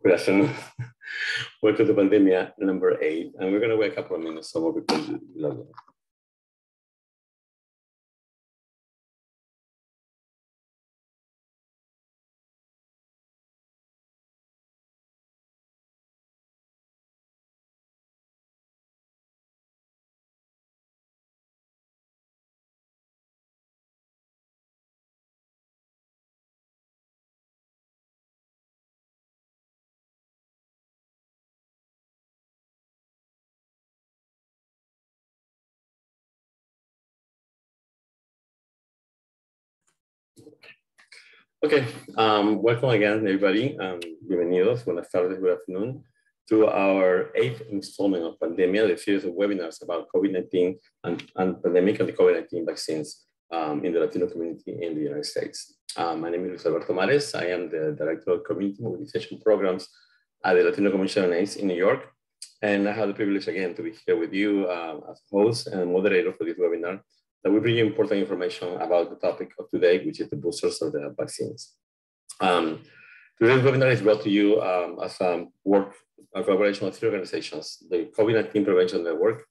Good afternoon. Welcome to Pandemia number 8, and we're going to wait a couple of minutes so more people log in. Okay, welcome again, everybody. Bienvenidos, buenas tardes, good afternoon, to our 8th installment of Pandemia, the series of webinars about COVID-19 and pandemic and the COVID-19 vaccines in the Latino community in the United States. My name is Luis Alberto Mares. I am the Director of Community Mobilization Programs at the Latino Commission on AIDS in New York. And I have the privilege again to be here with you as host and moderator for this webinar that will bring you important information about the topic of today, which is the boosters of the vaccines. Today's webinar is brought to you as a collaboration of 3 organizations: the COVID-19 Prevention Network,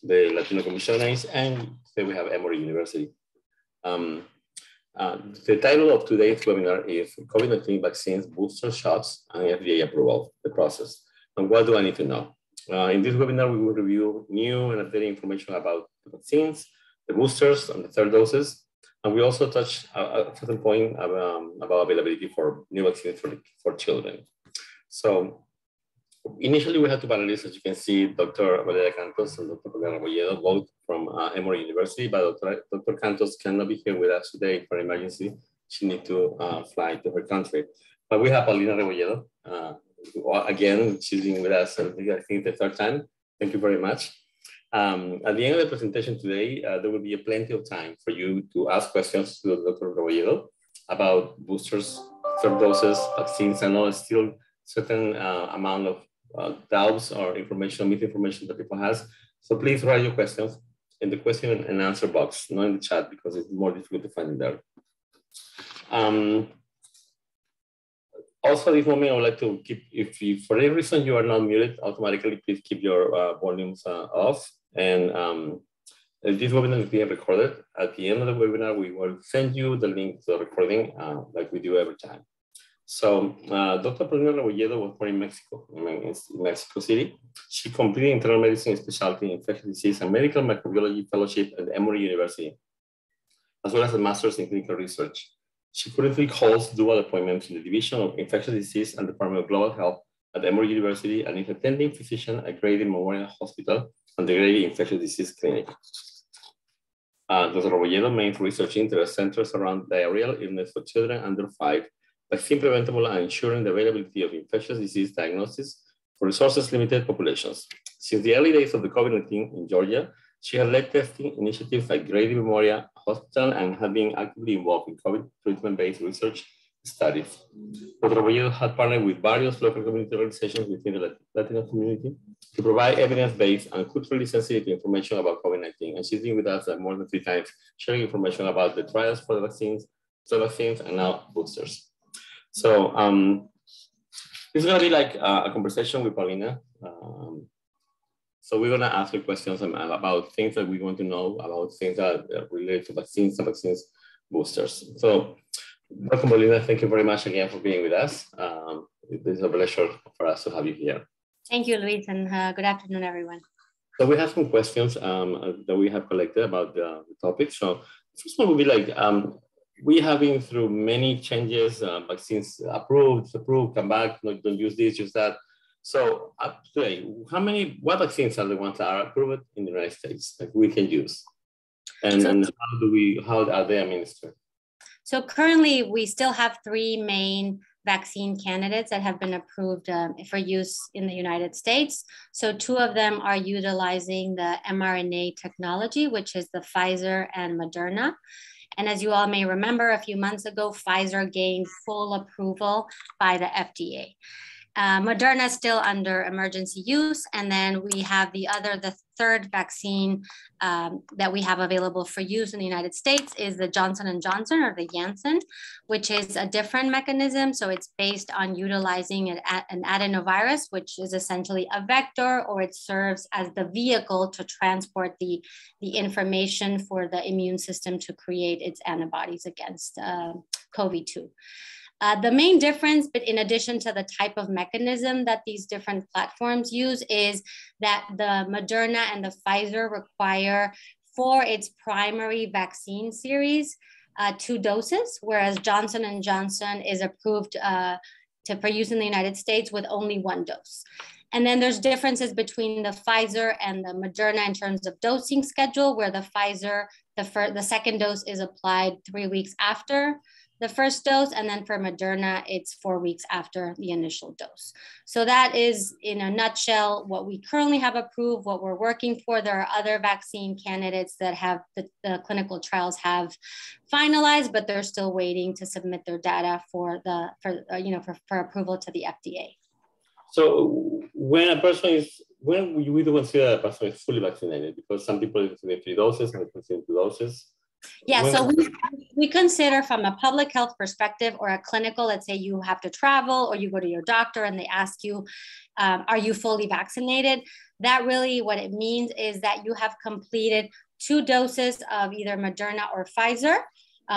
the Latino Commission on AIDS, and today we have Emory University. The title of today's webinar is COVID-19 Vaccines, Booster Shots, and FDA Approval, the process. And what do I need to know? In this webinar, we will review new and updated information about the vaccines, the boosters, and the 3rd doses. And we also touch a certain point about availability for new vaccines for children. So initially we had to panelists, as you can see, Dr. Valeria Cantos and Dr. Rebolledo, both from Emory University, but Dr. Cantos cannot be here with us today for emergency. She needs to fly to her country. But we have Paulina Rebolledo. Again, she's been with us, I think the 3rd time. Thank you very much. At the end of the presentation today, there will be plenty of time for you to ask questions to Dr. Rebolledo about boosters, 3rd doses, vaccines. I know it's still certain amount of doubts or misinformation that people has. So please write your questions in the question and answer box, not in the chat, because it's more difficult to find it there. Also, at this moment, I would like to keep, if for any reason you are not muted automatically, please keep your volumes off. And this webinar is being recorded. At the end of the webinar, we will send you the link to the recording like we do every time. So Dr. Paulina Rebolledo was born in Mexico, in Mexico City. She completed internal medicine specialty in infectious disease and medical microbiology fellowship at Emory University, as well as a master's in clinical research. She currently holds dual appointments in the Division of Infectious Disease and Department of Global Health at Emory University and is attending physician at Grady Memorial Hospital and the Grady Infectious Disease Clinic. Dr. Rebolledo's main research interest centers around diarrheal illness for children under 5, vaccine preventable, and ensuring the availability of infectious disease diagnosis for resources-limited populations. Since the early days of the COVID-19 in Georgia, she has led testing initiatives at Grady Memorial Hospital and has been actively involved in COVID treatment-based research studies. Dr. Rebolledo had partnered with various local community organizations within the Latino community to provide evidence-based and culturally sensitive information about COVID-19. And she's been with us more than 3 times, sharing information about the trials for the vaccines, and now boosters. So this is gonna be like a conversation with Paulina. So we're gonna ask her questions about things that we want to know, about things that relate to vaccines and vaccines boosters. So welcome, Paulina. Thank you very much again for being with us. It is a pleasure for us to have you here. Thank you, Luis, and good afternoon, everyone. So we have some questions that we have collected about the topic. So the first one would be like, we have been through many changes, vaccines approved, come back, no, don't use this, use that. So today, what vaccines are the ones that are approved in the United States that we can use? And how are they administered? So currently we still have 3 main vaccine candidates that have been approved for use in the United States. So 2 of them are utilizing the mRNA technology, which is the Pfizer and Moderna. And as you all may remember, a few months ago, Pfizer gained full approval by the FDA. Moderna is still under emergency use. And then we have the 3rd vaccine that we have available for use in the United States is the Johnson & Johnson, or the Janssen, which is a different mechanism. So it's based on utilizing an adenovirus, which is essentially a vector, or it serves as the vehicle to transport the information for the immune system to create its antibodies against COVID-2. The main difference, but in addition to the type of mechanism that these different platforms use, is that the Moderna and the Pfizer require for its primary vaccine series 2 doses, whereas Johnson & Johnson is approved for use in the United States with only 1 dose. And then there's differences between the Pfizer and the Moderna in terms of dosing schedule, where the Pfizer, the second dose is applied 3 weeks after the first dose, and then for Moderna, it's 4 weeks after the initial dose. So that is, in a nutshell, what we currently have approved, what we're working for. There are other vaccine candidates that have the clinical trials have finalized, but they're still waiting to submit their data for approval to the FDA. So when we do consider a person is fully vaccinated, because some people consider 3 doses and consider 2 doses. Yeah, so we consider from a public health perspective or a clinical, let's say you have to travel or you go to your doctor and they ask you, are you fully vaccinated? That really what it means is that you have completed 2 doses of either Moderna or Pfizer,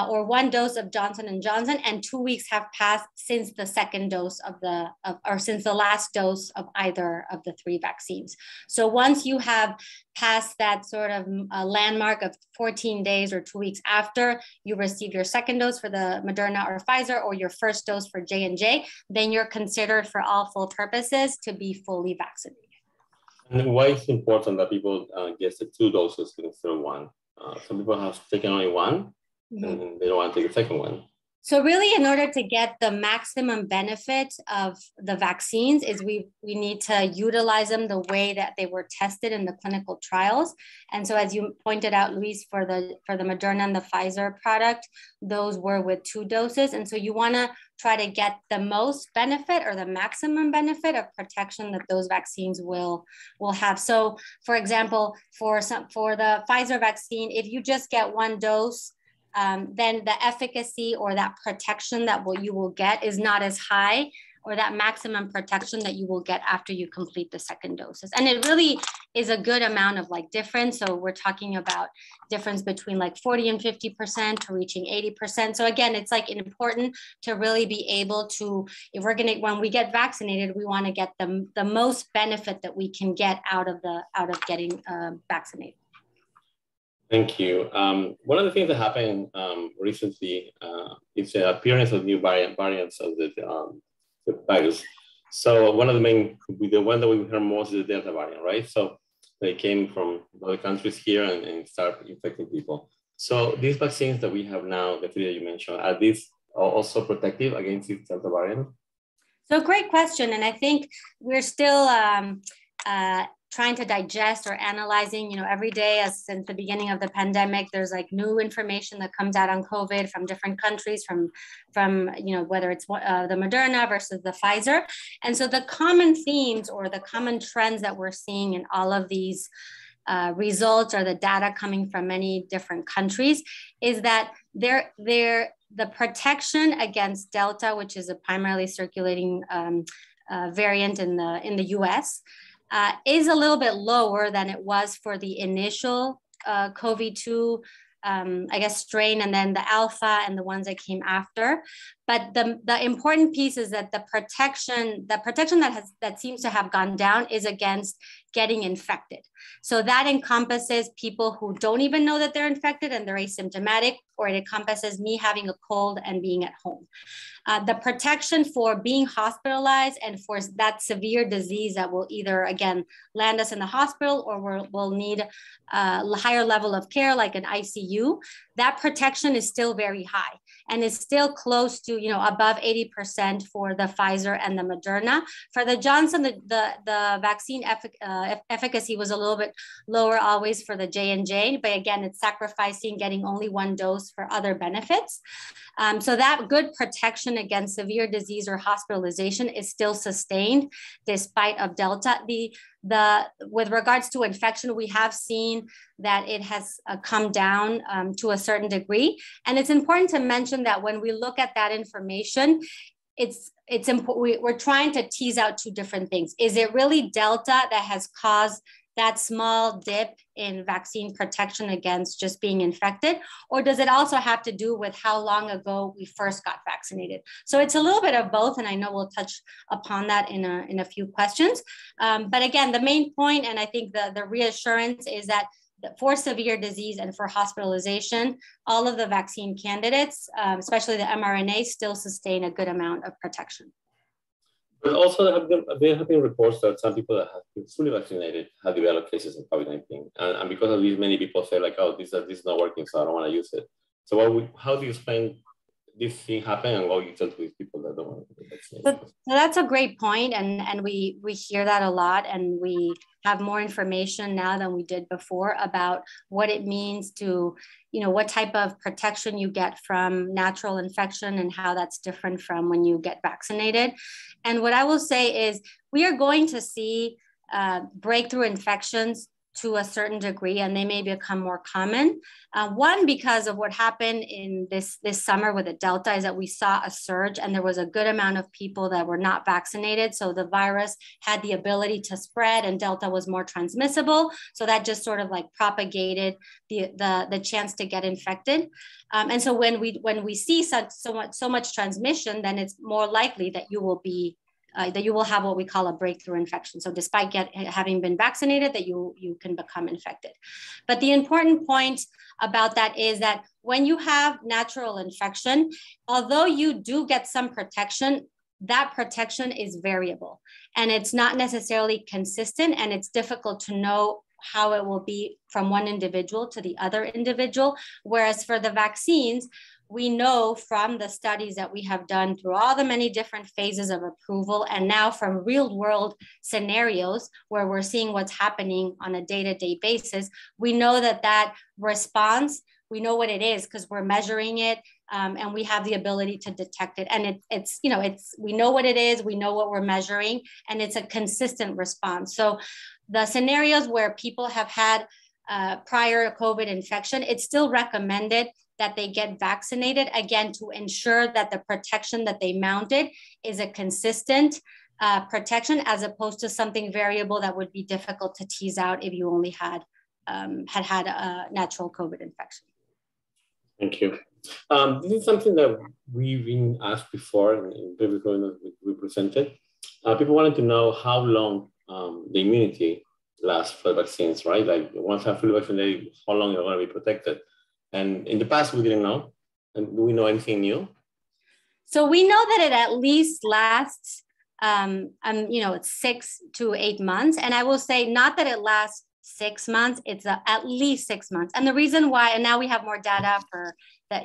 or 1 dose of Johnson & Johnson, and 2 weeks have passed since the second dose or since the last dose of either of the 3 vaccines. So once you have passed that sort of landmark of 14 days or 2 weeks after you receive your second dose for the Moderna or Pfizer, or your first dose for J&J, then you're considered for all full purposes to be fully vaccinated. And why is it important that people get the 2 doses instead of 1? Some people have taken only 1. And they don't want to take a second one. So really, in order to get the maximum benefit of the vaccines, is we need to utilize them the way that they were tested in the clinical trials. And so as you pointed out, Luis, for the Moderna and the Pfizer product, those were with 2 doses. And so you want to try to get the most benefit or the maximum benefit of protection that those vaccines will have. So for example, for the Pfizer vaccine, if you just get 1 dose, then the efficacy or that protection that you will get is not as high, or that maximum protection that you will get after you complete the second doses. And it really is a good amount of like difference. So we're talking about difference between like 40 and 50% to reaching 80%. So again, it's like important to really be able to, when we get vaccinated, we want to get the most benefit that we can get out of getting vaccinated. Thank you. One of the things that happened recently is the appearance of new variants of the virus. So one of the one that we heard most is the Delta variant, right? So they came from other countries here and start infecting people. So these vaccines that we have now, the 3 that you mentioned, are these also protective against this Delta variant? So great question. And I think we're still trying to digest or analyzing, every day since the beginning of the pandemic, there's like new information that comes out on COVID from different countries, from whether it's the Moderna versus the Pfizer. And so the common themes or the common trends that we're seeing in all of these results or the data coming from many different countries is that the protection against Delta, which is a primarily circulating variant in the US, is a little bit lower than it was for the initial COVID-2, strain, and then the Alpha and the ones that came after. But the important piece is that the protection that seems to have gone down is against getting infected. So that encompasses people who don't even know that they're infected and they're asymptomatic, or it encompasses me having a cold and being at home. The protection for being hospitalized and for that severe disease that will either, again, land us in the hospital or we'll need a higher level of care like an ICU, that protection is still very high and is still close to, above 80% for the Pfizer and the Moderna. For the Johnson, the vaccine efficacy was a little bit lower always for the J&J, but again, it's sacrificing getting only one dose for other benefits. So that good protection against severe disease or hospitalization is still sustained despite of Delta. With regards to infection, we have seen that it has come down to a certain degree. And it's important to mention that when we look at that information, it's important. We're trying to tease out two different things. Is it really Delta that has caused that small dip in vaccine protection against just being infected? Or does it also have to do with how long ago we first got vaccinated? So it's a little bit of both, and I know we'll touch upon that in a few questions. But again, the main point, and I think the reassurance is that for severe disease and for hospitalization, all of the vaccine candidates, especially the mRNA, still sustain a good amount of protection. But also there have been reports that some people that have been fully vaccinated have developed cases of COVID-19. And because of this, many people say like, oh, this is not working, so I don't want to use it. So how do you explain this thing happen and what you tell to these people that don't want to get vaccinated? So that's a great point, and we hear that a lot, and we have more information now than we did before about what it means to, what type of protection you get from natural infection and how that's different from when you get vaccinated. And what I will say is we are going to see breakthrough infections to a certain degree, and they may become more common. One, because of what happened in this summer with the Delta, is that we saw a surge and there was a good amount of people that were not vaccinated. So the virus had the ability to spread and Delta was more transmissible. So that just sort of like propagated the chance to get infected. And so when we see so much transmission, then it's more likely that you will have what we call a breakthrough infection. So despite having been vaccinated, that you can become infected. But the important point about that is that when you have natural infection, although you do get some protection, that protection is variable and it's not necessarily consistent, and it's difficult to know how it will be from one individual to the other individual. Whereas for the vaccines, we know from the studies that we have done through all the many different phases of approval, and now from real world scenarios where we're seeing what's happening on a day-to-day basis, we know that response, we know what it is because we're measuring it, and we have the ability to detect it. And we know what it is, we know what we're measuring, and it's a consistent response. So the scenarios where people have had prior COVID infection, it's still recommended that they get vaccinated, again, to ensure that the protection that they mounted is a consistent protection, as opposed to something variable that would be difficult to tease out if you only had a natural COVID infection. Thank you. This is something that we've been asked before in previous webinars we presented. People wanted to know how long the immunity lasts for vaccines, right? Like once I'm fully vaccinated, how long you're going to be protected? And in the past, we didn't know. And do we know anything new? So we know that it at least lasts, 6 to 8 months. And I will say not that it lasts 6 months, it's at least 6 months. And the reason why, and now we have more data for that,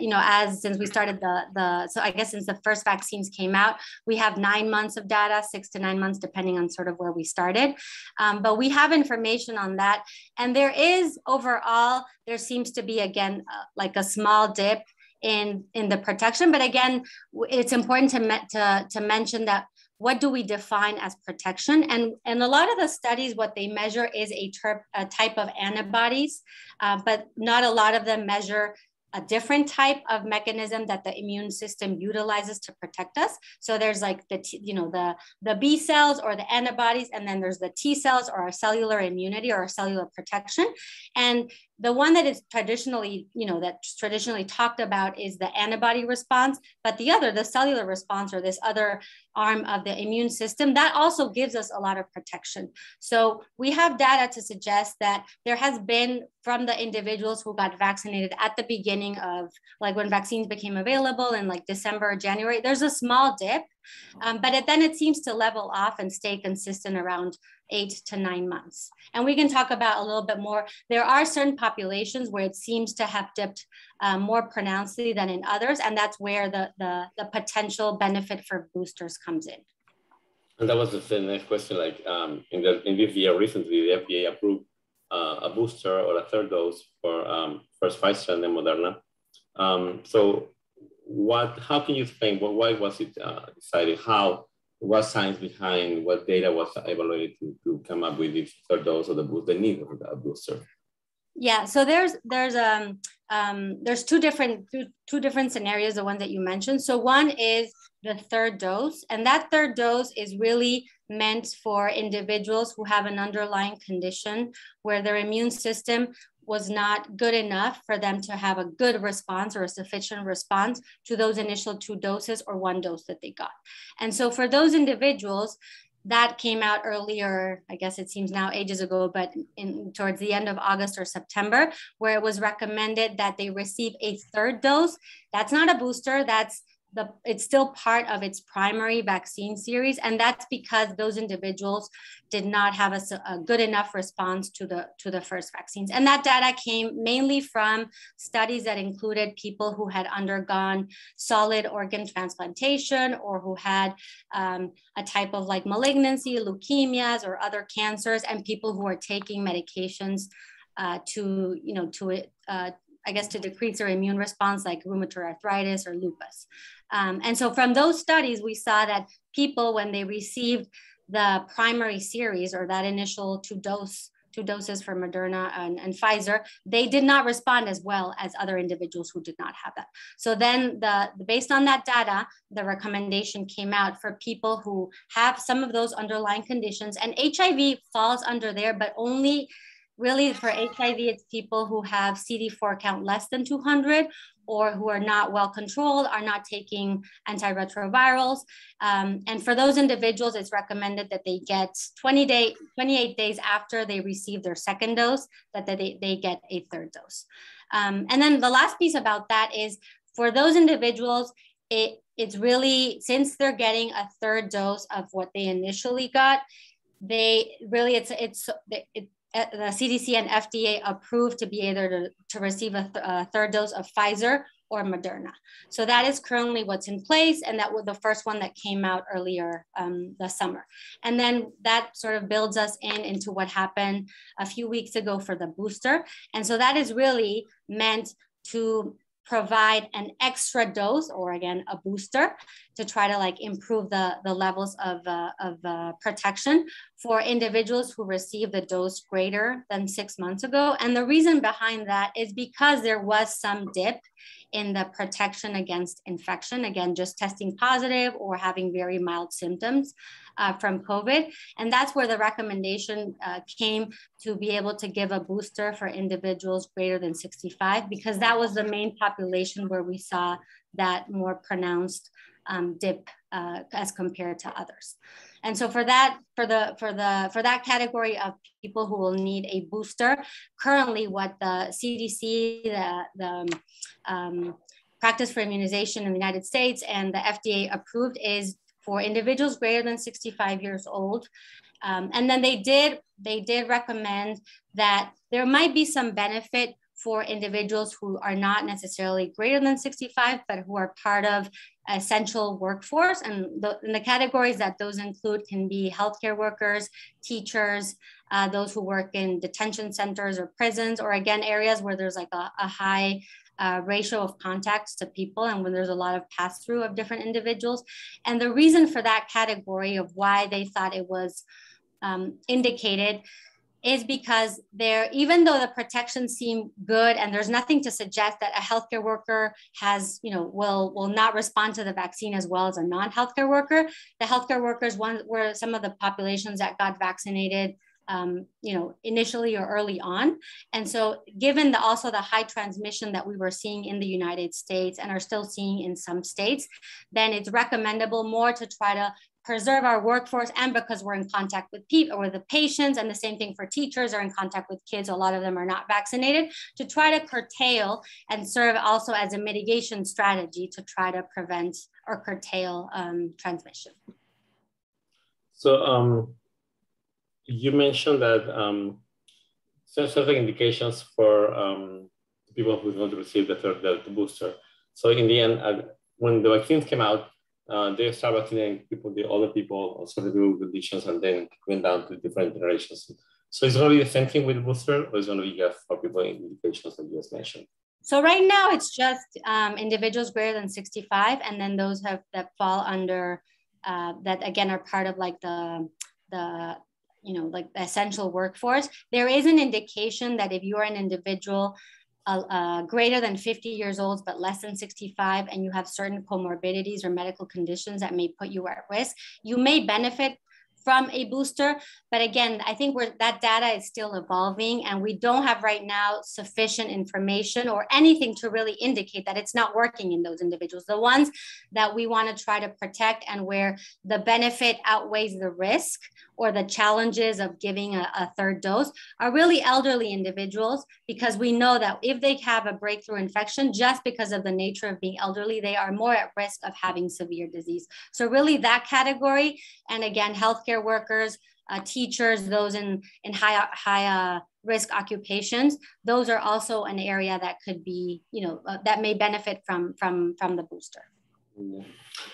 since we started so I guess since the first vaccines came out, we have 9 months of data, 6 to 9 months, depending on sort of where we started. But we have information on that. And there is overall, there seems to be, again, like a small dip in the protection. But again, it's important to mention that what do we define as protection? And a lot of the studies, what they measure is a type of antibodies, but not a lot of them measure a different type of mechanism that the immune system utilizes to protect us. So there's like the B cells or the antibodies, and then there's the T cells or our cellular immunity or our cellular protection. And the one that is traditionally, that's traditionally talked about is the antibody response, but the other, the cellular response, or this other arm of the immune system, that also gives us a lot of protection. So we have data to suggest that there has been, from the individuals who got vaccinated at the beginning of, like when vaccines became available in like December or January, there's a small dip, but then it seems to level off and stay consistent around 8 to 9 months. And we can talk about a little bit more. There are certain populations where it seems to have dipped more pronouncedly than in others, and that's where the potential benefit for boosters comes in. And that was the next question. Like in this year recently, the FDA approved a booster or a third dose for first Pfizer and then Moderna. So how can you explain why was it decided? What science behind, what data was evaluated to come up with this third dose of the booster, the need of that booster? Yeah, so there's two different scenarios, the ones that you mentioned. So one is the third dose, and that third dose is really meant for individuals who have an underlying condition where their immune system was not good enough for them to have a good response or a sufficient response to those initial 2 doses or 1 dose that they got. And so for those individuals, that came out earlier, I guess it seems now ages ago, but towards the end of August or September, where it was recommended that they receive a third dose. That's not a booster, it's still part of its primary vaccine series. And that's because those individuals did not have a good enough response to the first vaccines. And that data came mainly from studies that included people who had undergone solid organ transplantation or who had a type of like malignancy, leukemias, or other cancers, and people who are taking medications to decrease their immune response, like rheumatoid arthritis or lupus. And so from those studies, we saw that people, when they received the primary series or that initial two doses for Moderna and Pfizer, they did not respond as well as other individuals who did not have that. So then based on that data, the recommendation came out for people who have some of those underlying conditions, and HIV falls under there, but only really for HIV, it's people who have CD4 count less than 200 or who are not well controlled, are not taking antiretrovirals. And for those individuals, it's recommended that they get 28 days after they receive their second dose, that they get a third dose. And then the last piece about that is for those individuals, it's really, since they're getting a third dose of what they initially got, the CDC and FDA approved to be able to receive a third dose of Pfizer or Moderna. So that is currently what's in place, and that was the first one that came out earlier this summer. And then that sort of builds us into what happened a few weeks ago for the booster. And so that is really meant to provide an extra dose, or again, a booster, to try to improve the levels of protection for individuals who received the dose greater than 6 months ago. And the reason behind that is because there was some dip in the protection against infection, again, just testing positive or having very mild symptoms from COVID. And that's where the recommendation came to be able to give a booster for individuals greater than 65, because that was the main population where we saw that more pronounced dip as compared to others. And so for that category of people who will need a booster, currently what the CDC, the Practice for Immunization in the United States, and the FDA approved is for individuals greater than 65 years old. And then they did recommend that there might be some benefit for individuals who are not necessarily greater than 65, but who are part of essential workforce. And the categories that those include can be healthcare workers, teachers, those who work in detention centers or prisons, or again, areas where there's a high ratio of contacts to people and when there's a lot of pass-through of different individuals. And the reason for that category of why they thought it was indicated is because even though the protections seem good and there's nothing to suggest that a healthcare worker will not respond to the vaccine as well as a non-healthcare worker, the healthcare workers were some of the populations that got vaccinated initially or early on. And so given also the high transmission that we were seeing in the United States and are still seeing in some states, then it's recommendable more to try to preserve our workforce, and because we're in contact with people or with the patients, and the same thing for teachers are in contact with kids, a lot of them are not vaccinated, to try to curtail and serve also as a mitigation strategy to try to prevent or curtail transmission. So you mentioned that certain indications for people who want to receive the booster. So in the end, when the vaccines came out, they started vaccinating people, the older people, certain people with conditions, and then went down to different generations. So it's going to be the same thing with the booster, or it's going to be just for people in indications that you just mentioned? So right now it's just individuals greater than 65, and then those that fall under that again are part of like the like the essential workforce. There is an indication that if you are an individual greater than 50 years old, but less than 65, and you have certain comorbidities or medical conditions that may put you at risk, you may benefit from a booster. But again, I think that data is still evolving, and we don't have right now sufficient information or anything to really indicate that it's not working in those individuals. The ones that we want to try to protect and where the benefit outweighs the risk or the challenges of giving a third dose are really elderly individuals, because we know that if they have a breakthrough infection, just because of the nature of being elderly, they are more at risk of having severe disease. So really that category, and again, healthcare workers, teachers, those in high risk occupations, those are also an area that could be, that may benefit from the booster. Yeah.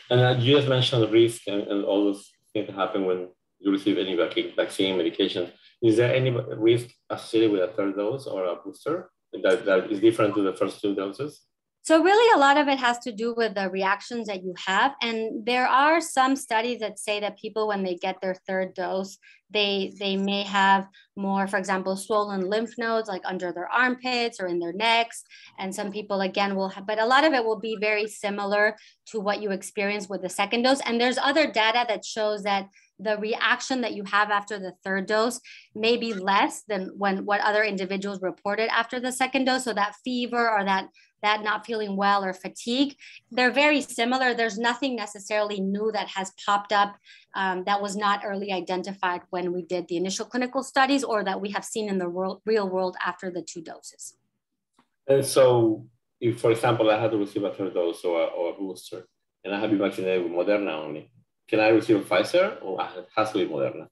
And you just mentioned risk and all those things that happen when you receive any vaccine medication. Is there any risk associated with a third dose or a booster that is different to the first two doses? So really a lot of it has to do with the reactions that you have. And there are some studies that say that people, when they get their third dose, they may have more, for example, swollen lymph nodes, like under their armpits or in their necks. And some people, again, will have, but a lot of it will be very similar to what you experience with the second dose. And there's other data that shows that the reaction that you have after the third dose may be less than what other individuals reported after the second dose. So that fever or that not feeling well or fatigue, they're very similar. There's nothing necessarily new that has popped up that was not early identified when we did the initial clinical studies, or that we have seen in the real world after the two doses. And so if, for example, I had to receive a third dose or a booster, and I have been vaccinated with Moderna only, can I receive Pfizer, or it has to be Moderna?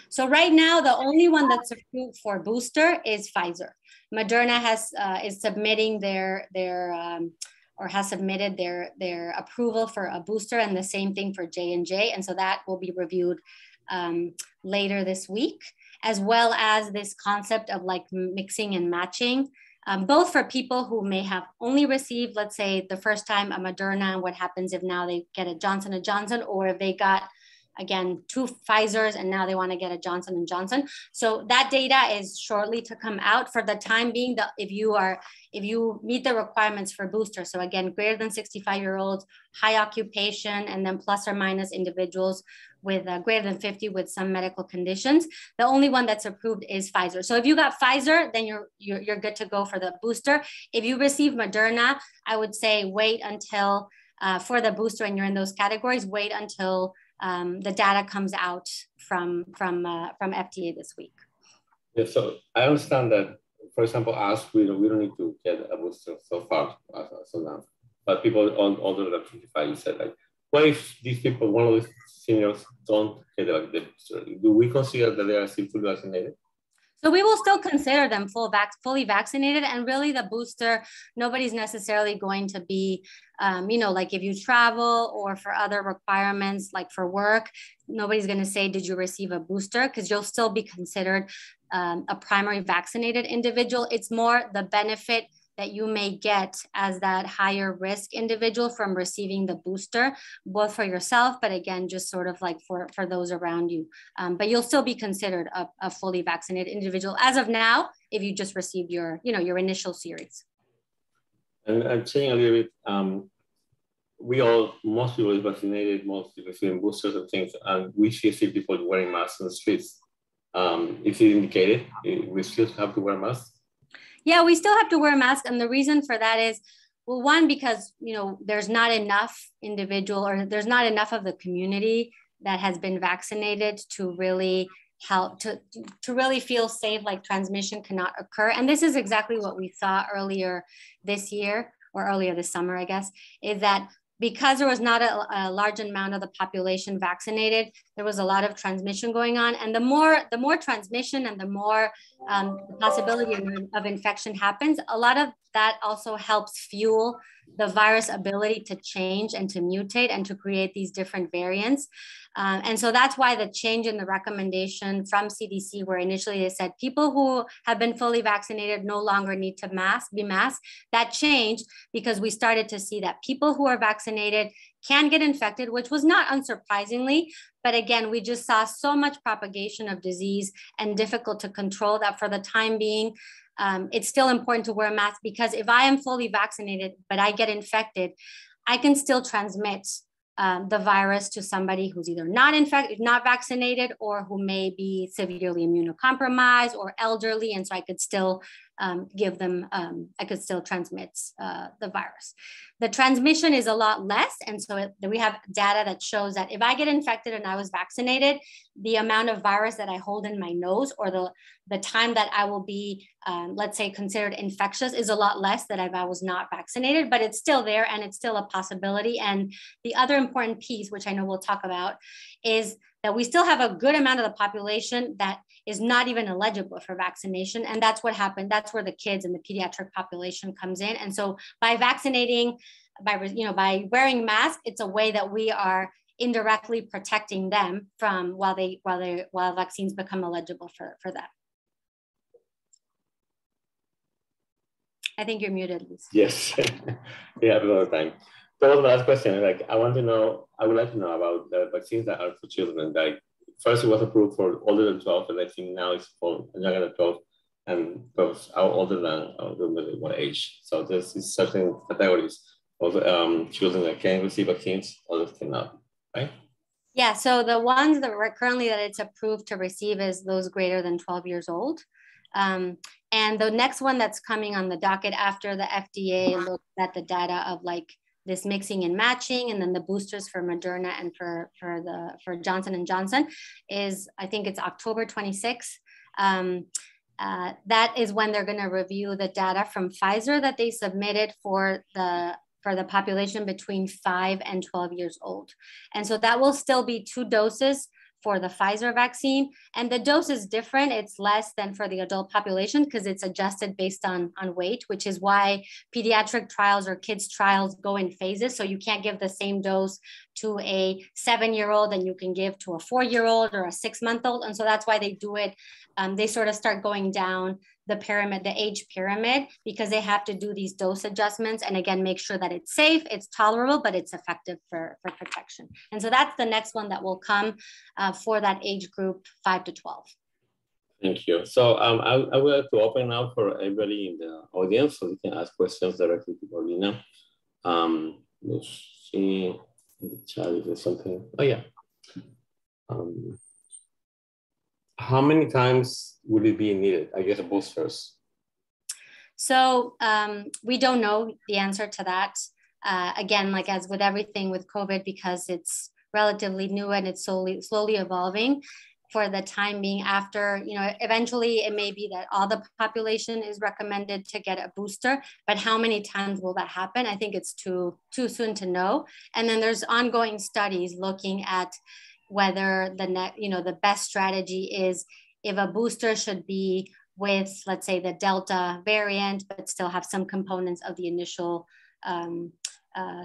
So right now, the only one that's approved for booster is Pfizer. Moderna is submitting has submitted their approval for a booster, and the same thing for J&J. And so that will be reviewed later this week, as well as this concept of like mixing and matching. Both for people who may have only received, let's say, the first time a Moderna, and what happens if now they get a Johnson & Johnson, or if they got, again, 2 Pfizers and now they want to get a Johnson & Johnson. So that data is shortly to come out. For the time being, if you meet the requirements for booster, so again, greater than 65-year-olds, high occupation, and then plus or minus individuals with greater than 50 with some medical conditions, the only one that's approved is Pfizer. So if you got Pfizer, then you're good to go for the booster. If you receive Moderna, I would say wait until for the booster, and you're in those categories, wait until the data comes out from FDA this week. Yeah, so I understand that, for example, us, we don't need to get a booster so far, so now. But people older than 55, you said, like, what if these people, one of these seniors, don't get the booster? Do we consider that they are still fully vaccinated? So we will still consider them fully vaccinated, and really the booster, nobody's necessarily going to be, like if you travel or for other requirements, like for work, nobody's going to say, did you receive a booster? Because you'll still be considered a primary vaccinated individual. It's more the benefit that you may get as that higher risk individual from receiving the booster, both for yourself, but again, just sort of like for those around you. But you'll still be considered a fully vaccinated individual as of now, if you just received your initial series. And saying a little bit, most people is vaccinated, most receiving boosters and things, and we see people wearing masks on the streets. Is it indicated? We still have to wear masks? Yeah, we still have to wear a mask. And the reason for that is, well, one, because, there's not enough individual, or there's not enough of the community that has been vaccinated to really help to really feel safe, like transmission cannot occur. And this is exactly what we saw earlier this year, or earlier this summer, I guess, is that because there was not a large amount of the population vaccinated, there was a lot of transmission going on. And the more transmission and the more the possibility of infection happens, a lot of that also helps fuel the virus ability to change and to mutate and to create these different variants. And so that's why the change in the recommendation from CDC, where initially they said people who have been fully vaccinated no longer need to be masked, that changed because we started to see that people who are vaccinated can get infected, which was not unsurprisingly. But again, we just saw so much propagation of disease and difficult to control that for the time being, it's still important to wear a mask, because if I am fully vaccinated, but I get infected, I can still transmit the virus to somebody who's either not vaccinated, or who may be severely immunocompromised or elderly. And so I could still give them, I could still transmit the virus. The transmission is a lot less. And so we have data that shows that if I get infected and I was vaccinated, the amount of virus that I hold in my nose, or the time that I will be, let's say, considered infectious, is a lot less than if I was not vaccinated, but it's still there and it's still a possibility. And the other important piece, which I know we'll talk about, is that we still have a good amount of the population that is not even eligible for vaccination. And that's what happened. That's where the kids and the pediatric population comes in. And so by vaccinating, by wearing masks, it's a way that we are indirectly protecting them from while vaccines become eligible for them. I think you're muted, Luis. Yes, we have a lot of time. So that was my last question. I would like to know about the vaccines that are for children. First it was approved for older than 12, and I think now it's for younger than 12, and those are older than what age. So there's certain categories of children that can receive vaccines, others cannot, right? Yeah, so the ones that currently that it's approved to receive is those greater than 12 years old. And the next one that's coming on the docket after the FDA looks at the data of this mixing and matching, and then the boosters for Moderna and for Johnson & Johnson is, I think it's October 26th. That is when they're going to review the data from Pfizer that they submitted for the population between 5 and 12 years old. And so that will still be 2 doses for the Pfizer vaccine. And the dose is different. It's less than for the adult population because it's adjusted based on weight, which is why pediatric trials or kids trials go in phases. So you can't give the same dose to a 7-year-old and you can give to a 4-year-old or a 6-month-old. And so that's why they do it. They sort of start going down the pyramid, the age pyramid, because they have to do these dose adjustments and again, make sure that it's safe, it's tolerable, but it's effective for protection. And so that's the next one that will come for that age group 5 to 12. Thank you. So I would like to open now for everybody in the audience so we can ask questions directly to Paulina. Let's see in the chat if there's something. Oh yeah. How many times would it be needed? I guess boosters. So we don't know the answer to that. Again, like as with everything with COVID, because it's relatively new and it's slowly evolving. For the time being, after, eventually it may be that all the population is recommended to get a booster, but how many times will that happen? I think it's too soon to know. And then there's ongoing studies looking at whether the best strategy is if a booster should be with, let's say, the Delta variant, but still have some components of the initial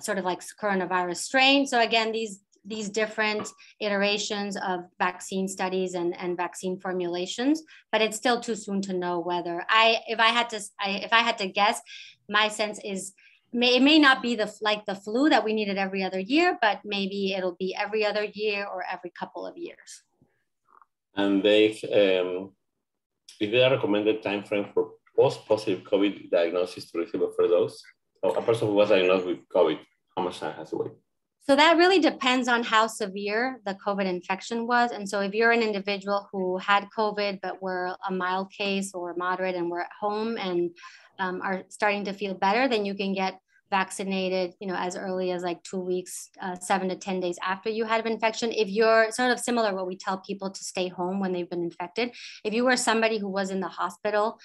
sort of like coronavirus strain. So again, these different iterations of vaccine studies and vaccine formulations, but it's still too soon to know whether if I had to guess, my sense is it may not be like the flu that we needed every other year, but maybe it'll be every other year or every couple of years. And is there a recommended time frame for post-positive COVID diagnosis to receive a first dose? So a person who was diagnosed with COVID, how much time has to wait? So that really depends on how severe the COVID infection was. And so if you're an individual who had COVID, but were a mild case or moderate and were at home and are starting to feel better, then you can get vaccinated, as early as like 2 weeks, 7 to 10 days after you had an infection. If you're sort of similar, what we tell people to stay home when they've been infected. If you were somebody who was in the hospital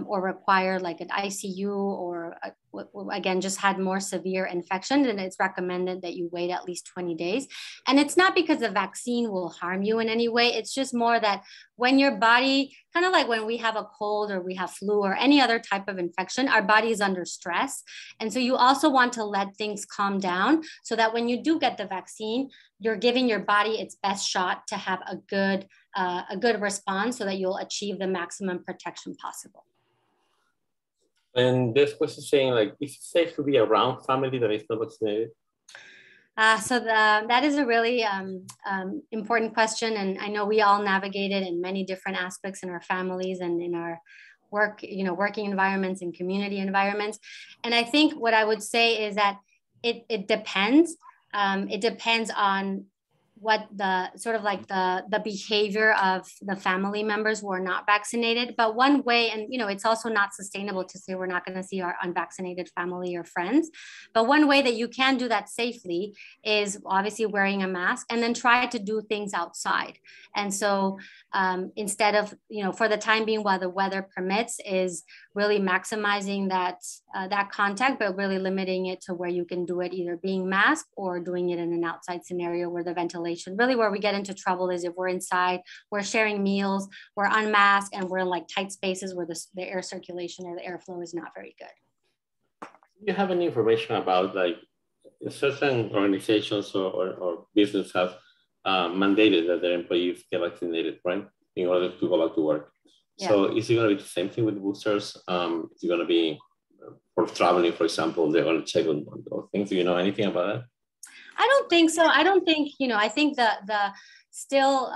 or required like an ICU or again, just had more severe infection, then it's recommended that you wait at least 20 days. And it's not because the vaccine will harm you in any way. It's just more that when your body, kind of like when we have a cold or we have flu or any other type of infection, our body is under stress. And so you also want to let things calm down so that when you do get the vaccine, you're giving your body its best shot to have a good response so that you'll achieve the maximum protection possible. And this question saying, like, is it safe to be around family that is not vaccinated? That is a really important question. And I know we all navigated in many different aspects in our families and in our working environments and community environments. And I think what I would say is that it depends. It depends on what the sort of like the behavior of the family members who are not vaccinated. But one way, and it's also not sustainable to say we're not going to see our unvaccinated family or friends. But one way that you can do that safely is obviously wearing a mask and then try to do things outside. And so instead of, for the time being, while the weather permits, is really maximizing that contact, but really limiting it to where you can do it either being masked or doing it in an outside scenario where the ventilation, really where we get into trouble is if we're inside, we're sharing meals, we're unmasked, and we're in like tight spaces where the air circulation or the airflow is not very good. Do you have any information about like certain organizations or business have mandated that their employees get vaccinated, right? In order to go back to work. Yeah. So is it going to be the same thing with boosters? Is it going to be for traveling, for example, they're going to check on those things? Do you know anything about that? I don't think so. I don't think, I think still,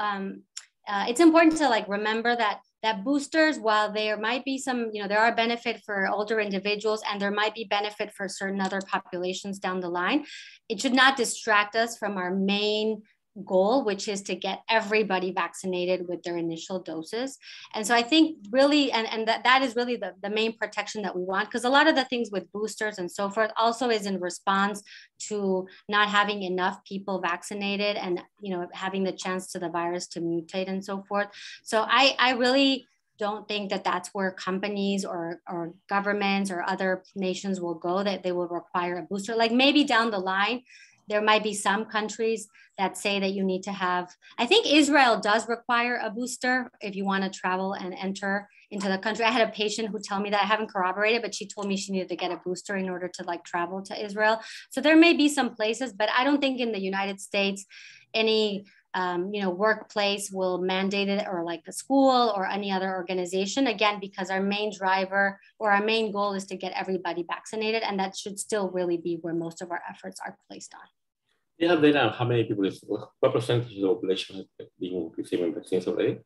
it's important to like remember that boosters, while there might be some, there are benefit for older individuals and there might be benefit for certain other populations down the line, it should not distract us from our main goal, which is to get everybody vaccinated with their initial doses. And so I think really, and that is really the main protection that we want, because a lot of the things with boosters and so forth also is in response to not having enough people vaccinated and, having the chance to the virus to mutate and so forth. So I really don't think that that's where companies or governments or other nations will go, that they will require a booster. Like maybe down the line, there might be some countries that say that you need to have, I think Israel does require a booster if you want to travel and enter into the country. I had a patient who told me that, I haven't corroborated, but she told me she needed to get a booster in order to like travel to Israel. So there may be some places, but I don't think in the United States, any workplace will mandate it, or like a school or any other organization, again, because our main driver or our main goal is to get everybody vaccinated. And that should still really be where most of our efforts are placed on. Do you have data on how many people, what percentage of the population has been receiving vaccines already?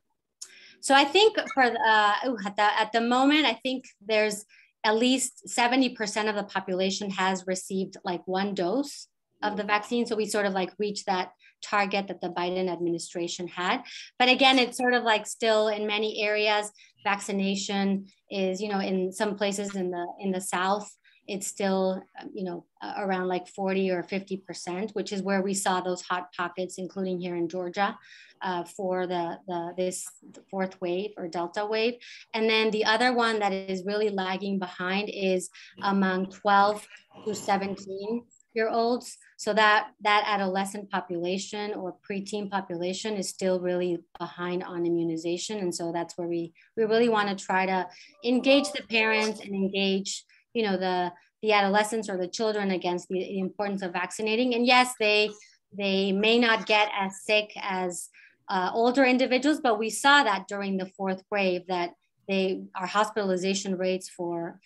So I think for at the moment, I think there's at least 70% of the population has received like one dose of the vaccine. So we sort of like reached that target that the Biden administration had. But again, it's sort of like still in many areas, vaccination is, in some places in the South, it's still, around like 40 or 50%, which is where we saw those hot pockets, including here in Georgia, for this fourth wave or Delta wave. And then the other one that is really lagging behind is among 12 to 17-year-olds. So that adolescent population or preteen population is still really behind on immunization. And so that's where we really want to try to engage the parents and engage, the adolescents or the children against the importance of vaccinating. And yes, they may not get as sick as older individuals, but we saw that during the fourth wave that our hospitalization rates for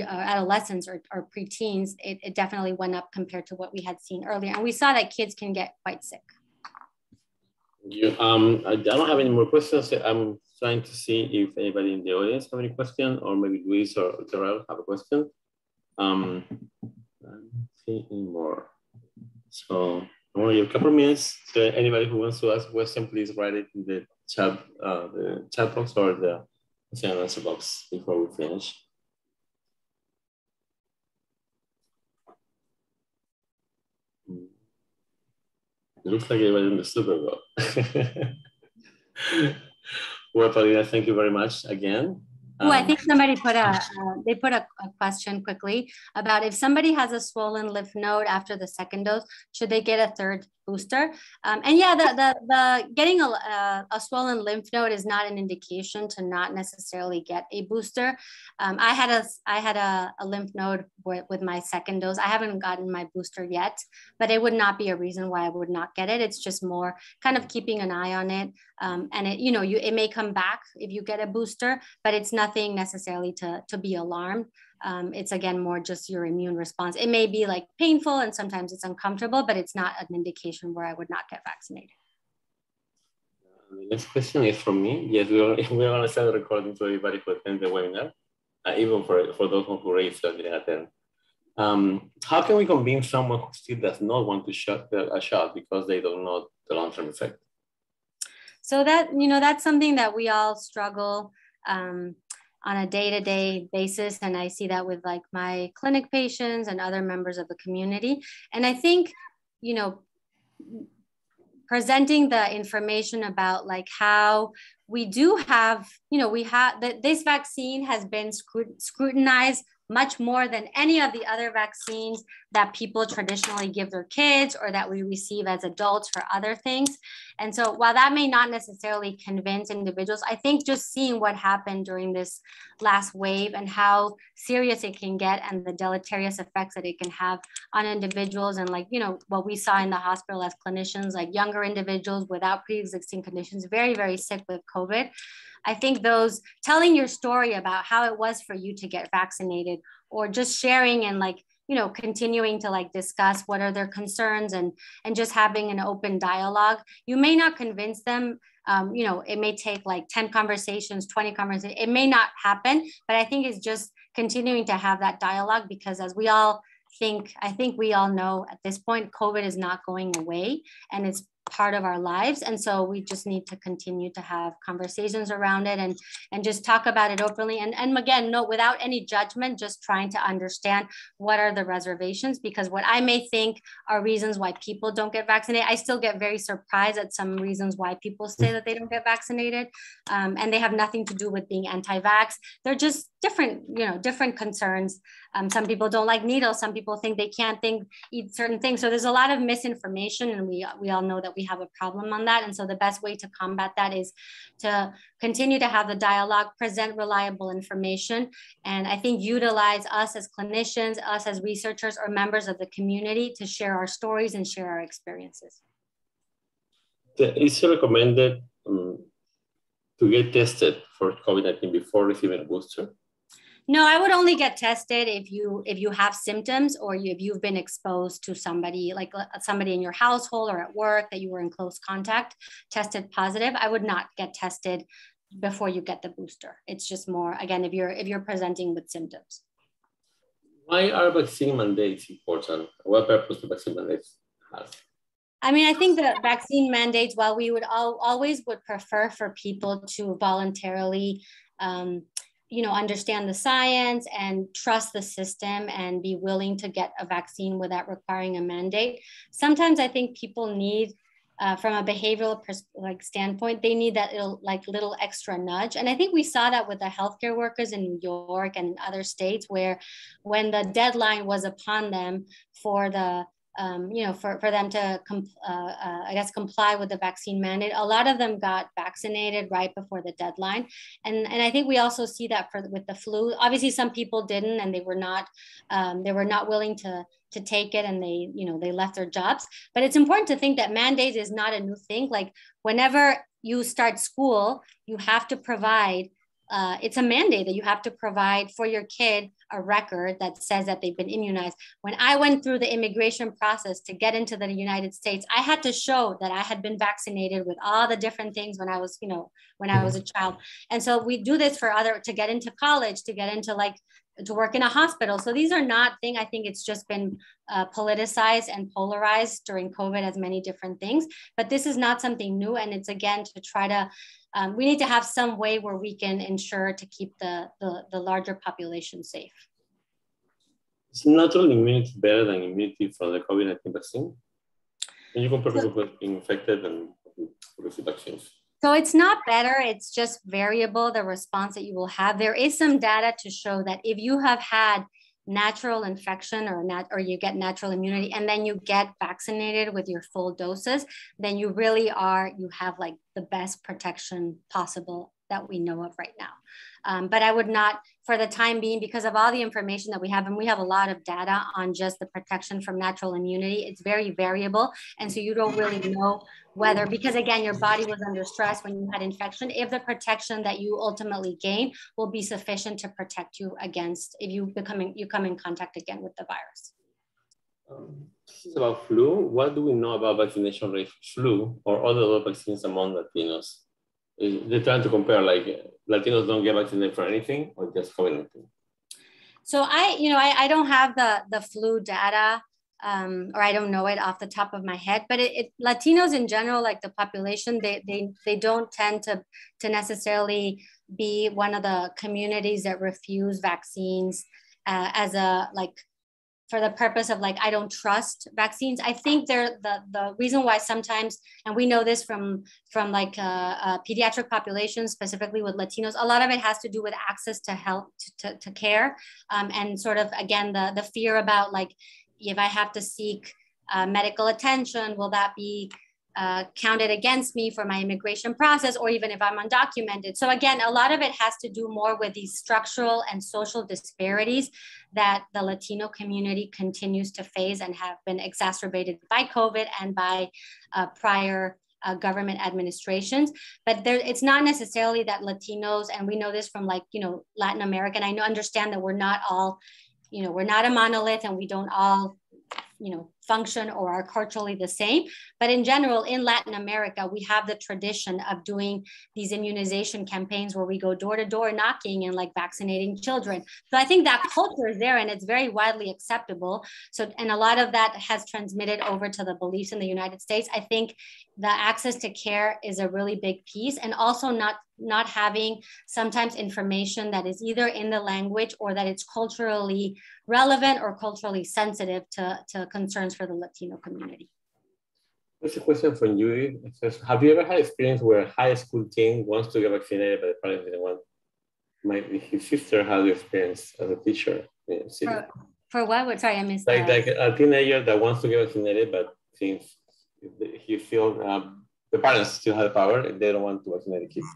adolescents or preteens, it definitely went up compared to what we had seen earlier. And we saw that kids can get quite sick. I don't have any more questions. I'm trying to see if anybody in the audience have any question, or maybe Luis or Terrell have a question. Let's see any more. So I want to give a couple of minutes to anybody who wants to ask a question, please write it in the chat box or the question and answer box before we finish. It looks like everybody understood very well. Well, Paulina, thank you very much again. Oh, I think somebody put they put a question quickly about if somebody has a swollen lymph node after the second dose, should they get a third booster? And yeah, the getting a swollen lymph node is not an indication to not necessarily get a booster. I had a lymph node with my second dose. I haven't gotten my booster yet, but it would not be a reason why I would not get it. It's just more kind of keeping an eye on it. And it, it may come back if you get a booster, but it's nothing necessarily to be alarmed. It's again more just your immune response. It may be like painful and sometimes it's uncomfortable, but it's not an indication where I would not get vaccinated. The next question is from me. Yes, we're going to send a recording to everybody who attended the webinar, even for those who registered and attend. How can we convince someone who still does not want to shot a shot because they don't know the long-term effect? So that, that's something that we all struggle on a day-to-day basis. And I see that with like my clinic patients and other members of the community. And I think, presenting the information about like how we do have, this vaccine has been scrutinized much more than any of the other vaccines that people traditionally give their kids or that we receive as adults for other things. And so while that may not necessarily convince individuals, I think just seeing what happened during this last wave and how serious it can get and the deleterious effects that it can have on individuals and like, what we saw in the hospital as clinicians, like younger individuals without pre-existing conditions, very, very sick with COVID. I think those telling your story about how it was for you to get vaccinated or just sharing and like, continuing to like discuss what are their concerns and just having an open dialogue. You may not convince them, it may take like 10 conversations, 20 conversations, it may not happen, but I think it's just continuing to have that dialogue because as we all I think we all know at this point, COVID is not going away and it's part of our lives. And so we just need to continue to have conversations around it and just talk about it openly. And again, no, without any judgment, just trying to understand what are the reservations, because what I may think are reasons why people don't get vaccinated, I still get very surprised at some reasons why people say that they don't get vaccinated. And they have nothing to do with being anti-vax. They're just different, different concerns. Some people don't like needles. Some people think they can't eat certain things. So there's a lot of misinformation and we all know that we have a problem on that. And so the best way to combat that is to continue to have the dialogue, present reliable information. And I think utilize us as clinicians, us as researchers or members of the community to share our stories and share our experiences. Is it recommended to get tested for COVID-19 before receiving a booster? No, I would only get tested if you have symptoms or if you've been exposed to somebody, like somebody in your household or at work that you were in close contact, tested positive. I would not get tested before you get the booster. It's just more, again, if you're presenting with symptoms. Why are vaccine mandates important? What purpose do vaccine mandates have? I mean, I think the vaccine mandates, while we would always would prefer for people to voluntarily understand the science and trust the system and be willing to get a vaccine without requiring a mandate. Sometimes I think people need, from a behavioral standpoint, they need that little extra nudge. And I think we saw that with the healthcare workers in New York and in other states, where when the deadline was upon them for the for them to, comply with the vaccine mandate. A lot of them got vaccinated right before the deadline. And I think we also see that with the flu. Obviously, some people didn't, and they were not willing to take it, and they left their jobs. But it's important to think that mandate is not a new thing. Like whenever you start school, you have to provide it's a mandate that you have to provide for your kid a record that says that they've been immunized. When I went through the immigration process to get into the United States, I had to show that I had been vaccinated with all the different things when I was a child. And so we do this to get into college, to get into to work in a hospital. So these are not things, I think it's just been politicized and polarized during COVID as many different things, but this is not something new. And it's again, to try to, we need to have some way where we can ensure to keep the larger population safe. Is natural immunity better than immunity from the COVID-19 vaccine? Can you compare people who have been infected and received vaccines? So it's not better, it's just variable, the response that you will have. There is some data to show that if you have had natural infection or you get natural immunity and then you get vaccinated with your full doses, then you really have like the best protection possible that we know of right now. But I would not, for the time being, because of all the information that we have, and we have a lot of data on just the protection from natural immunity, it's very variable. And so you don't really know whether, because again, your body was under stress when you had infection, if the protection that you ultimately gain will be sufficient to protect you against, if you come in contact again with the virus. This is about flu. What do we know about vaccination rate for flu or other vaccines among Latinos? They're trying to compare, like, Latinos don't get vaccinated for anything or just COVID-19? So I don't have the flu data, or I don't know it off the top of my head, but Latinos in general, like the population, they don't tend to necessarily be one of the communities that refuse vaccines as a, like, for the purpose of like, I don't trust vaccines. I think they're the reason why sometimes, and we know this from like pediatric populations, specifically with Latinos, a lot of it has to do with access to health, to care. And sort of, again, the fear about like, if I have to seek medical attention, will that be counted against me for my immigration process, or even if I'm undocumented. So again, a lot of it has to do more with these structural and social disparities that the Latino community continues to face and have been exacerbated by COVID and by prior government administrations. But it's not necessarily that Latinos, and we know this from like, Latin America, and I understand that we're not all, we're not a monolith and we don't all function or are culturally the same. But in general, in Latin America, we have the tradition of doing these immunization campaigns where we go door to door knocking and like vaccinating children. So I think that culture is there and it's very widely acceptable. So, and a lot of that has transmitted over to the beliefs in the United States. I think the access to care is a really big piece, and also not having sometimes information that is either in the language or that it's culturally relevant or culturally sensitive to concerns for the Latino community. There's a question from you. It says, have you ever had experience where a high school teen wants to get vaccinated, but the parents didn't want? His sister had the experience as a teacher. For what? Sorry, I missed that. Like a teenager that wants to get vaccinated, but since he feels the parents still have power and they don't want to vaccinate the kids.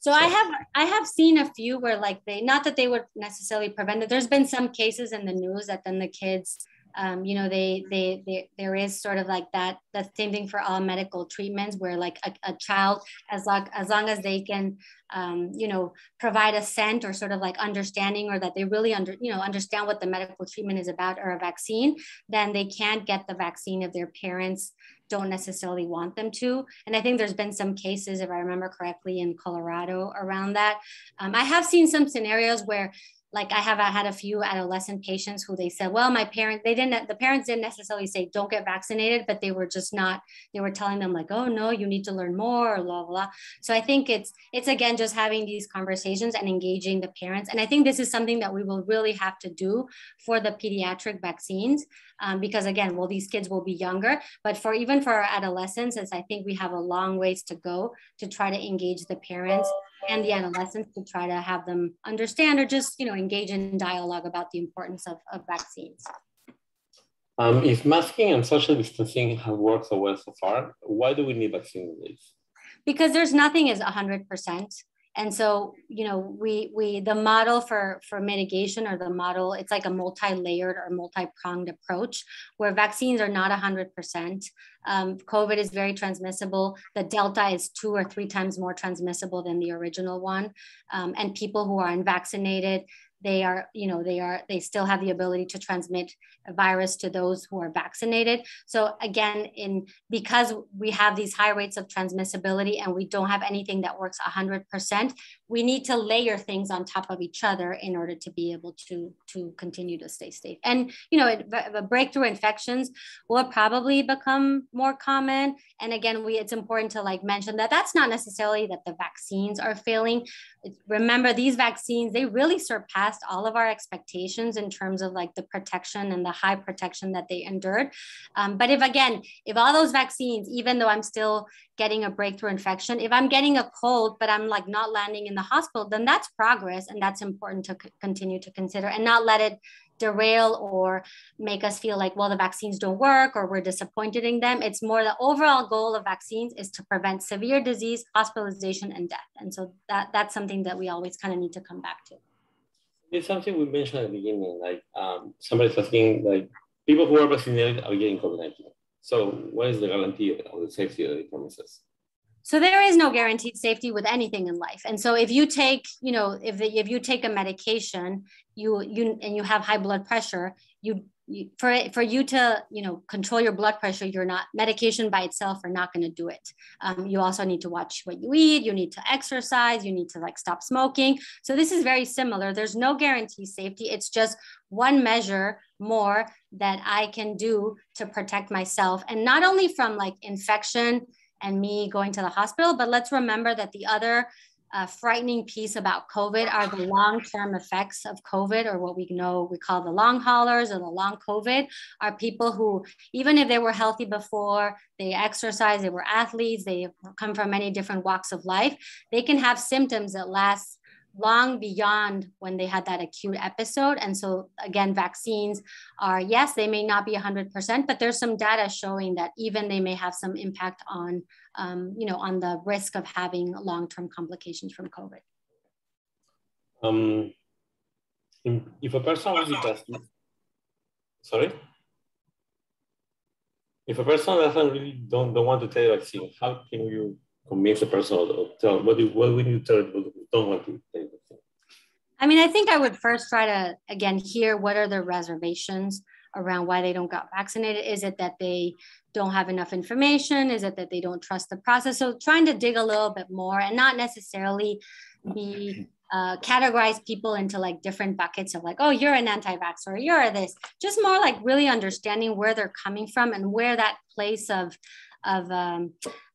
So I have seen a few where like not that they would necessarily prevent it. There's been some cases in the news that then the kids, there is sort of like that same thing for all medical treatments where like a child, as long as they can, provide assent or sort of like understanding, or that they really understand what the medical treatment is about or a vaccine, then they can't get the vaccine if their parents don't necessarily want them to. And I think there's been some cases, if I remember correctly, in Colorado around that. I have seen some scenarios where, like, I have had a few adolescent patients who they said, well, the parents didn't necessarily say don't get vaccinated, but they were telling them like, oh no, you need to learn more, or blah, blah. So I think it's again, just having these conversations and engaging the parents. And I think this is something that we will really have to do for the pediatric vaccines, because again, these kids will be younger, but even for our adolescents, I think we have a long ways to go to try to engage the parents and the adolescents to try to have them understand, or just, engage in dialogue about the importance of vaccines. If masking and social distancing have worked so well so far, why do we need vaccines? Because there's nothing is 100%. And so, the model for mitigation, or the model, it's like a multi-layered or multi-pronged approach where vaccines are not 100%. COVID is very transmissible. The Delta is 2 or 3 times more transmissible than the original one. And people who are unvaccinated, they still have the ability to transmit a virus to those who are vaccinated. So again, because we have these high rates of transmissibility and we don't have anything that works 100%, we need to layer things on top of each other in order to be able to continue to stay safe. And breakthrough infections will probably become more common. And again, it's important to mention that that's not necessarily that the vaccines are failing. Remember, these vaccines, they really surpassed all of our expectations in terms of the protection and the high protection that they endured. But if all those vaccines, even though I'm still getting a breakthrough infection, if I'm getting a cold, but I'm not landing in the hospital, then that's progress. And that's important to continue to consider and not let it derail or make us feel well, the vaccines don't work or we're disappointed in them. It's more the overall goal of vaccines is to prevent severe disease, hospitalization, and death. And so that's something that we always kind of need to come back to. It's something we mentioned at the beginning, somebody's asking, people who are vaccinated are getting COVID-19. So what is the guarantee of the safety that it promises? So there is no guaranteed safety with anything in life. And so if you take, if you take a medication, and you have high blood pressure, for you to, control your blood pressure, medication by itself are not going to do it. You also need to watch what you eat. You need to exercise. You need to stop smoking. So this is very similar. There's no guaranteed safety. It's just one measure more that I can do to protect myself. And not only from infection and me going to the hospital, but let's remember that the other frightening piece about COVID are the long-term effects of COVID, or what we call the long haulers or the long COVID, are people who, even if they were healthy before, they exercise, they were athletes, they come from many different walks of life, they can have symptoms that last long beyond when they had that acute episode. And so again, vaccines are, yes, they may not be 100%, but there's some data showing that even they may have some impact on, on the risk of having long-term complications from COVID. If a person if a person doesn't really don't want to take a vaccine, how can you convince a person or tell what would you tell people who don't want to take the vaccine? I think I would first try to, again, hear what are the reservations around why they don't get vaccinated. Is it that they don't have enough information? Is it that they don't trust the process? So trying to dig a little bit more and not necessarily be categorize people into different buckets of oh, you're an anti-vaxxer, or you're this. Just more really understanding where they're coming from and where that place of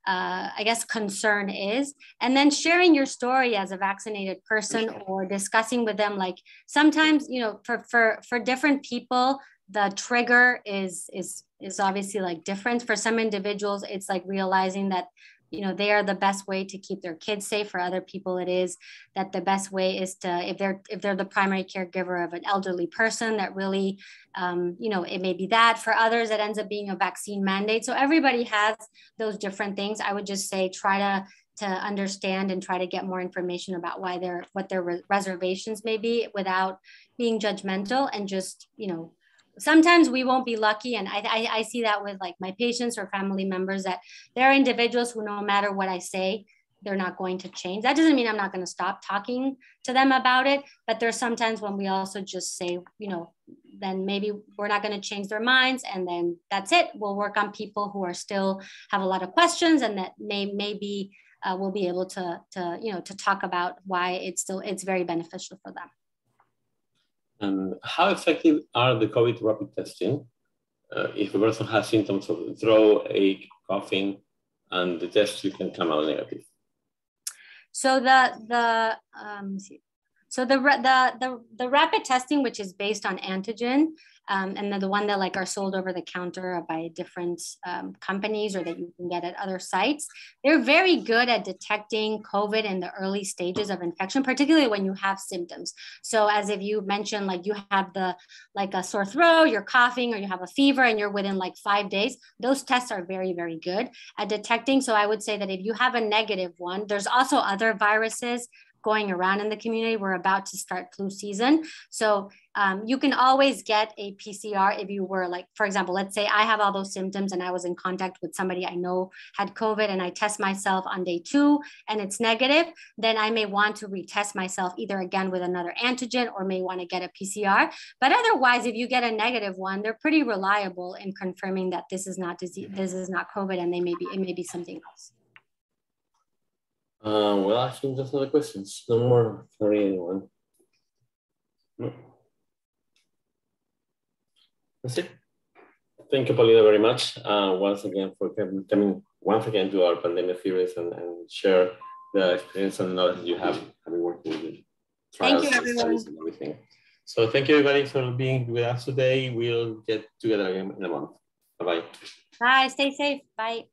I guess concern is, and then sharing your story as a vaccinated person or discussing with them. Sometimes, for different people, the trigger is obviously different. For some individuals, it's realizing that they are the best way to keep their kids safe. For other people, it is that the best way is to, if they're the primary caregiver of an elderly person, that really, it may be that. For others, it ends up being a vaccine mandate. So everybody has those different things. I would just say, try to understand and try to get more information about what their reservations may be without being judgmental, and just, sometimes we won't be lucky. And I see that with my patients or family members, that there are individuals who, no matter what I say, they're not going to change. That doesn't mean I'm not going to stop talking to them about it. But there's sometimes when we also just say, then maybe we're not going to change their minds. And then that's it. We'll work on people who are still have a lot of questions, and that maybe we'll be able to talk about why it's very beneficial for them. And how effective are the COVID rapid testing if a person has symptoms of throat, ache, coughing, and the test you can come out negative? So the rapid testing, which is based on antigen, and the one that are sold over the counter by different companies, or that you can get at other sites, they're very good at detecting COVID in the early stages of infection, particularly when you have symptoms. So as if you mentioned, you have a sore throat, you're coughing, or you have a fever, and you're within 5 days, those tests are very, very good at detecting. So I would say that if you have a negative one, there's also other viruses going around in the community. We're about to start flu season. So you can always get a PCR if you were like, for example, let's say I have all those symptoms and I was in contact with somebody I know had COVID and I test myself on day 2 and it's negative, then I may want to retest myself either again with another antigen or may want to get a PCR. But otherwise, if you get a negative one, they're pretty reliable in confirming that this is not disease, this is not COVID, and it may be something else. Well, I think that's all the questions. No more. Sorry, anyone. No. That's it. Thank you, Paulina, very much once again for coming once again to our pandemic series and share the experience and knowledge you have having working with trials and studies and everything. So thank you, everybody, for being with us today. We'll get together again in a month. Bye-bye. Bye. Stay safe. Bye.